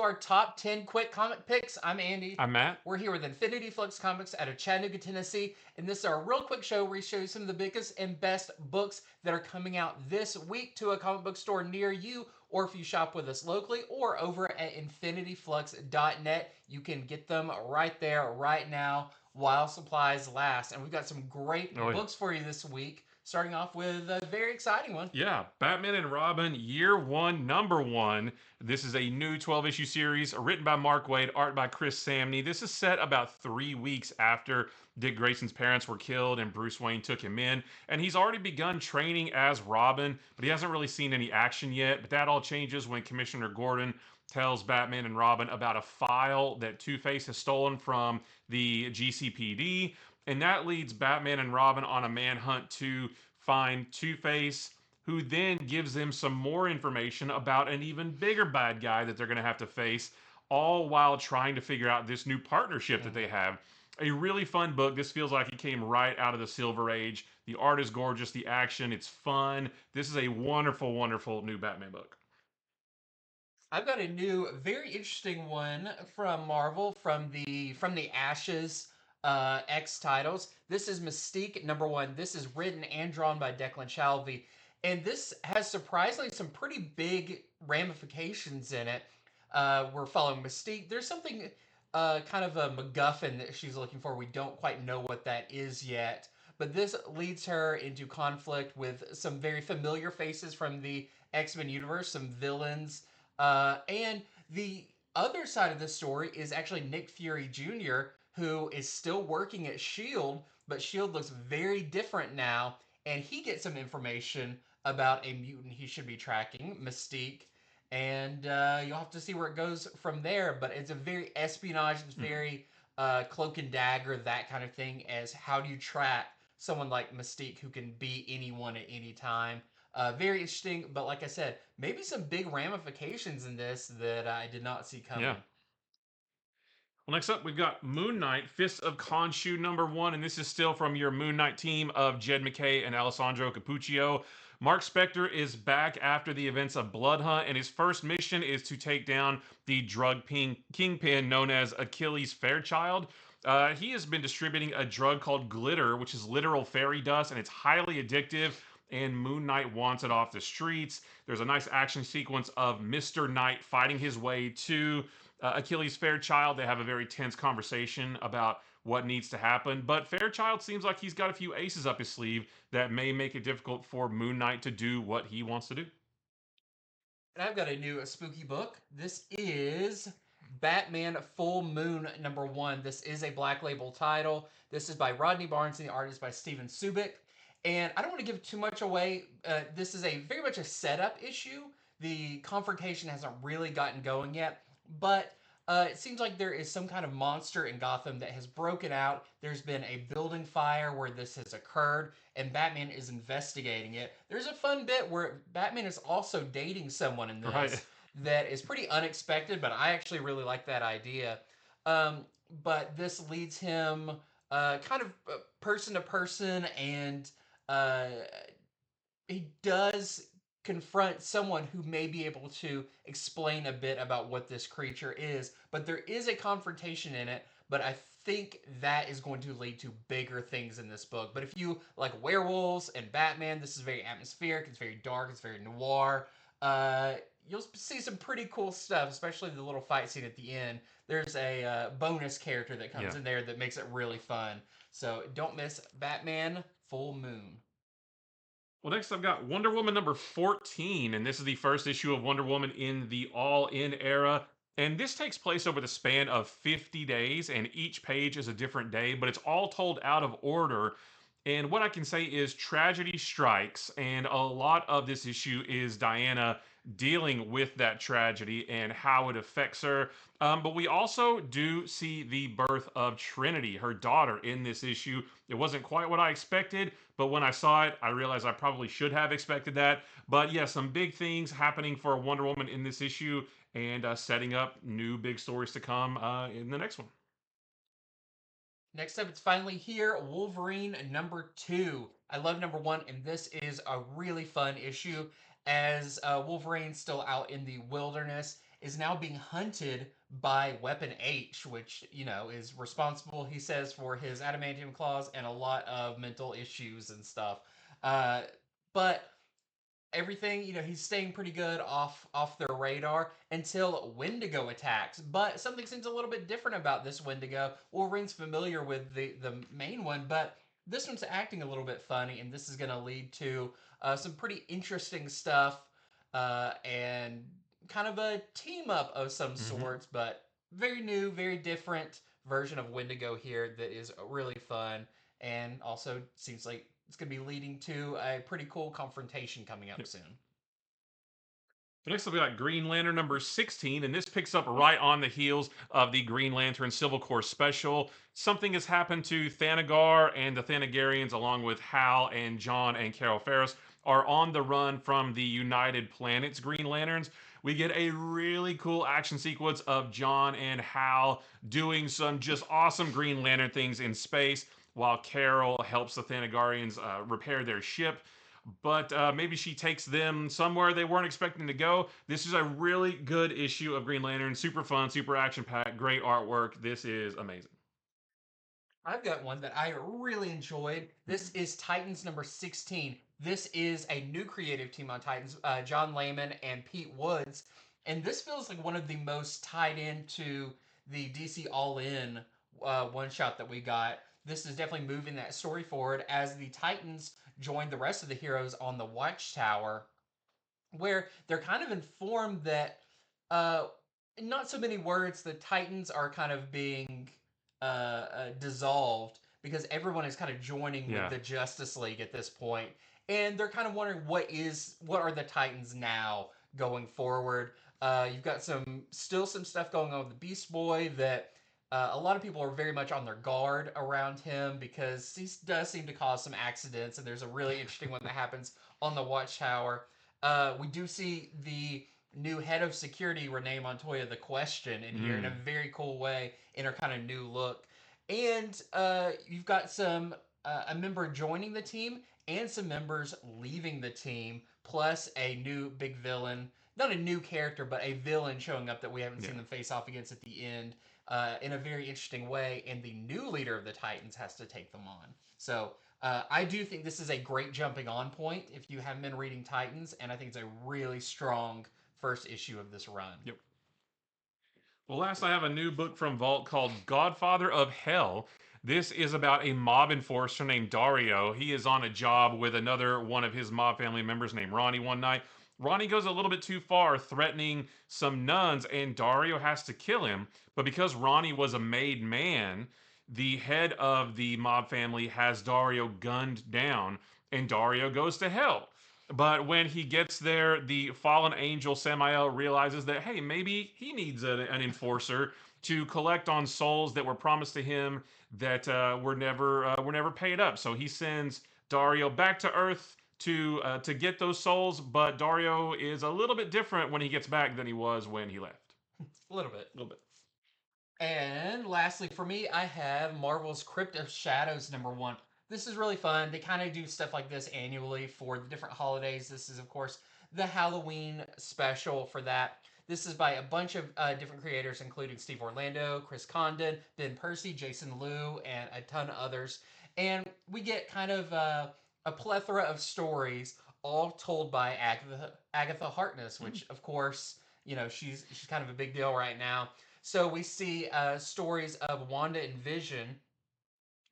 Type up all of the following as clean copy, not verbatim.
our top 10 quick comic picks. I'm Andy. I'm Matt. We're here with Infinity Flux Comics out of Chattanooga, Tennessee, and this is our real quick show where we show you some of the biggest and best books that are coming out this week to a comic book store near you, or if you shop with us locally or over at infinityflux.net, you can get them right there, right now, while supplies last. And we've got some great Oh, yeah. books for you this week, starting off with a very exciting one. Yeah, Batman and Robin, Year 1, Number 1. This is a new 12-issue series written by Mark Waid, art by Chris Samney. This is set about 3 weeks after Dick Grayson's parents were killed and Bruce Wayne took him in. And he's already begun training as Robin, but he hasn't really seen any action yet. But that all changes when Commissioner Gordon tells Batman and Robin about a file that Two-Face has stolen from the GCPD. And that leads Batman and Robin on a manhunt to find Two-Face, who then gives them some more information about an even bigger bad guy that they're going to have to face, all while trying to figure out this new partnership that they have. A really fun book. This feels like it came right out of the Silver Age. The art is gorgeous, the action, it's fun. This is a wonderful, wonderful new Batman book. I've got a new, very interesting one from Marvel from the Ashes X titles. This is Mystique #1. This is written and drawn by Declan Shalvey, and this has surprisingly some pretty big ramifications in it. We're following Mystique. There's something kind of a MacGuffin that she's looking for. We don't quite know what that is yet, but this leads her into conflict with some very familiar faces from the X-Men universe, some villains, and the other side of the story is actually Nick Fury Jr., who is still working at S.H.I.E.L.D., but S.H.I.E.L.D. looks very different now, and he gets some information about a mutant he should be tracking, Mystique, and you'll have to see where it goes from there, but it's a very espionage, it's very cloak and dagger, that kind of thing, as how do you track someone like Mystique who can be anyone at any time. Very interesting, but like I said, maybe some big ramifications in this that I did not see coming. Yeah. Well, next up, we've got Moon Knight, Fist of Khonshu #1, and this is still from your Moon Knight team of Jed MacKay and Alessandro Cappuccio. Mark Spector is back after the events of Blood Hunt, and his first mission is to take down the kingpin known as Achilles Fairchild. He has been distributing a drug called glitter, which is literal fairy dust, and it's highly addictive. And Moon Knight wants it off the streets. There's a nice action sequence of Mr. Knight fighting his way to Achilles Fairchild. They have a very tense conversation about what needs to happen. But Fairchild seems like he's got a few aces up his sleeve that may make it difficult for Moon Knight to do what he wants to do. And I've got a new spooky book. This is Batman Full Moon #1. This is a Black Label title. This is by Rodney Barnes and the artist by Steven Subic. And I don't want to give too much away. This is a very much a setup issue. The confrontation hasn't really gotten going yet, but it seems like there is some kind of monster in Gotham that has broken out. There's been a building fire where this has occurred, and Batman is investigating it. There's a fun bit where Batman is also dating someone in Right. this that is pretty unexpected, but I actually really like that idea. Um, but this leads him kind of person to person, and uh, he does confront someone who may be able to explain a bit about what this creature is. But there is a confrontation in it, but I think that is going to lead to bigger things in this book. But if you like werewolves and Batman, this is very atmospheric, it's very dark, it's very noir. Uh, you'll see some pretty cool stuff, especially the little fight scene at the end. There's a bonus character that comes Yeah. in there that makes it really fun. So don't miss Batman Full Moon. Well, next I've got Wonder Woman #14, and this is the first issue of Wonder Woman in the All In era. And this takes place over the span of 50 days, and each page is a different day, but it's all told out of order. And what I can say is tragedy strikes, and a lot of this issue is Diana dealing with that tragedy and how it affects her. But we also do see the birth of Trinity, her daughter, in this issue. It wasn't quite what I expected, but when I saw it, I realized I probably should have expected that. But yeah, some big things happening for Wonder Woman in this issue, and setting up new big stories to come in the next one. Next up, it's finally here, Wolverine #2. I love #1, and this is a really fun issue as Wolverine's still out in the wilderness. is now being hunted by Weapon H, which, is responsible, he says, for his adamantium claws and a lot of mental issues and stuff. Uh, but everything, he's staying pretty good off their radar until Wendigo attacks. But something seems a little bit different about this Wendigo. Wolverine's familiar with the main one, but this one's acting a little bit funny, and this is going to lead to some pretty interesting stuff and kind of a team up of some Hmm. sorts, but very new, very different version of Wendigo here that is really fun and also seems like it's going to be leading to a pretty cool confrontation coming up Yep. soon. Next up, we got Green Lantern number 16, and this picks up right on the heels of the Green Lantern Civil Corps special. Something has happened to Thanagar, and the Thanagarians, along with Hal and John and Carol Ferris, are on the run from the United Planets Green Lanterns. We get a really cool action sequence of John and Hal doing some just awesome Green Lantern things in space, while Carol helps the Thanagarians repair their ship, but maybe she takes them somewhere they weren't expecting to go. This is a really good issue of Green Lantern. Super fun, super action packed, great artwork. This is amazing. I've got one that I really enjoyed. This is Titans number 16. This is a new creative team on Titans, John Layman and Pete Woods. And this feels like one of the most tied into the DC All In one shot that we got. This is definitely moving that story forward as the Titans join the rest of the heroes on the Watchtower, where they're kind of informed that uh, not so many words, the Titans are kind of being dissolved because everyone is kind of joining with Yeah. the Justice League at this point, and they're kind of wondering what are the Titans now going forward. You've got some stuff going on with the Beast Boy that. A lot of people are very much on their guard around him because he does seem to cause some accidents, and there's a really interesting one that happens on the Watchtower. We do see the new head of security, Renee Montoya, the Question, in here in a Mm. very cool way in her kind of new look. And you've got a member joining the team and some members leaving the team, plus a new big villain. Not a new character, but a villain showing up that we haven't Yeah. seen them face off against at the end in a very interesting way. And the new leader of the Titans has to take them on. So I do think this is a great jumping on point if you haven't been reading Titans, and I think it's a really strong first issue of this run. Yep. Well, last I have a new book from Vault called Godfather of Hell. This is about a mob enforcer named Dario. He is on a job with another one of his mob family members named Ronnie one night. Ronnie goes a little bit too far, threatening some nuns, and Dario has to kill him. But because Ronnie was a made man, the head of the mob family has Dario gunned down, and Dario goes to hell. But when he gets there, the fallen angel Samael realizes that, hey, maybe he needs an enforcer to collect on souls that were promised to him that were never paid up. So he sends Dario back to Earth to get those souls. But Dario is a little bit different when he gets back than he was when he left. A little bit. A little bit. And lastly, for me, I have Marvel's Crypt of Shadows #1. This is really fun. They kind of do stuff like this annually for the different holidays. This is, of course, the Halloween special for that. This is by a bunch of different creators, including Steve Orlando, Chris Condon, Ben Percy, Jason Liu, and a ton of others. And we get kind of a plethora of stories, all told by Agatha Harkness, which, of course, she's kind of a big deal right now. So we see stories of Wanda and Vision,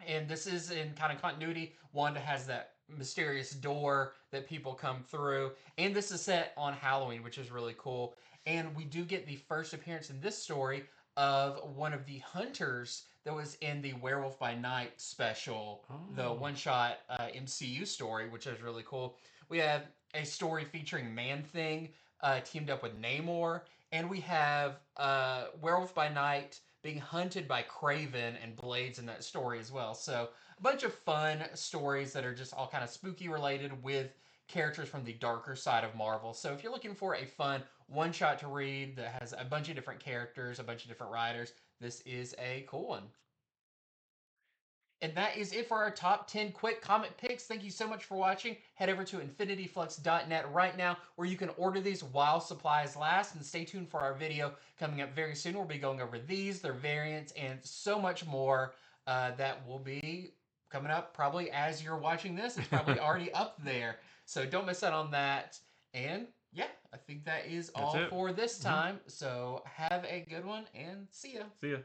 and this is in kind of continuity. Wanda has that mysterious door that people come through, and this is set on Halloween, which is really cool. And we do get the first appearance in this story of one of the hunters that was in the Werewolf by Night special, the Oh. one-shot MCU story, which is really cool. We have a story featuring Man Thing teamed up with Namor, and we have Werewolf by Night being hunted by Craven and Blades in that story as well. So a bunch of fun stories that are just all kind of spooky related with characters from the darker side of Marvel. So if you're looking for a fun one shot to read that has a bunch of different characters, a bunch of different writers, this is a cool one. And that is it for our top 10 quick comic picks. Thank you so much for watching. Head over to infinityflux.net right now where you can order these while supplies last. And stay tuned for our video coming up very soon. We'll be going over these, their variants, and so much more that will be coming up probably as you're watching this. It's probably already up there. So don't miss out on that. And yeah, I think that is all for this time. So have a good one and see ya. See ya.